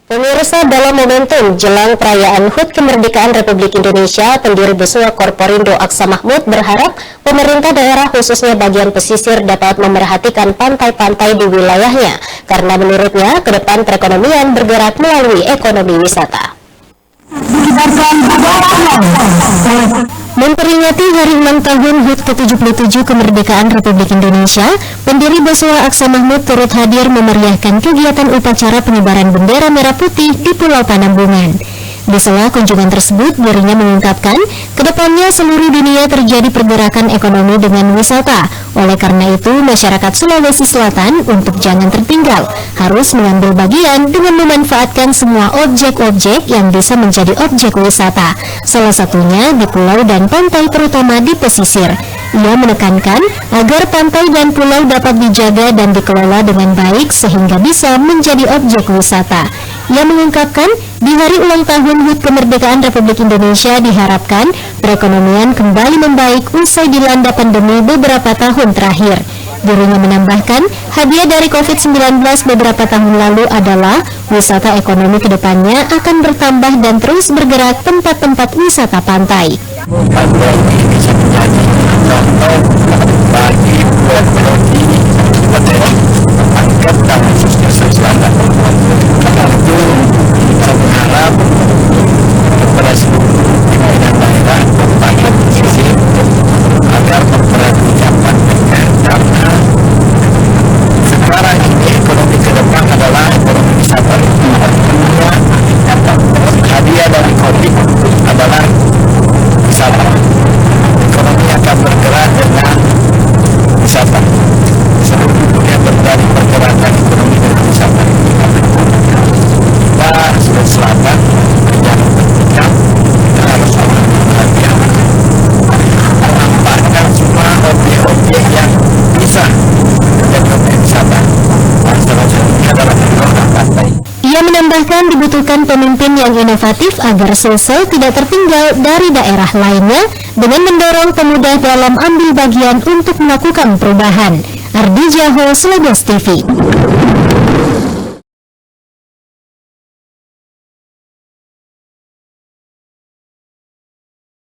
Pemirsa, dalam momentum jelang perayaan HUT Kemerdekaan Republik Indonesia, pendiri Besua Korporindo Aksa Mahmud berharap pemerintah daerah khususnya bagian pesisir dapat memerhatikan pantai-pantai di wilayahnya, karena menurutnya ke depan perekonomian bergerak melalui ekonomi wisata. Memperingati hari ulang tahun HUT ke-77 Kemerdekaan Republik Indonesia, pendiri Besua Aksa Mahmud turut hadir memeriahkan kegiatan upacara pengibaran bendera merah putih di Pulau Panambungan. Di sela kunjungan tersebut, dirinya mengungkapkan, kedepannya seluruh dunia terjadi pergerakan ekonomi dengan wisata. Oleh karena itu, masyarakat Sulawesi Selatan untuk jangan tertinggal, harus mengambil bagian dengan memanfaatkan semua objek-objek yang bisa menjadi objek wisata. Salah satunya di pulau dan pantai, terutama di pesisir. Ia menekankan agar pantai dan pulau dapat dijaga dan dikelola dengan baik sehingga bisa menjadi objek wisata. Ia mengungkapkan, di hari ulang tahun HUT Kemerdekaan Republik Indonesia diharapkan perekonomian kembali membaik usai dilanda pandemi beberapa tahun terakhir. Dirinya menambahkan, hadiah dari COVID-19 beberapa tahun lalu adalah wisata ekonomi kedepannya akan bertambah dan terus bergerak tempat-tempat wisata pantai. Ia menambahkan dibutuhkan pemimpin yang inovatif agar Sulsel tidak tertinggal dari daerah lainnya dengan mendorong pemuda dalam ambil bagian untuk melakukan perubahan. Ardi Jaho, Slogos TV.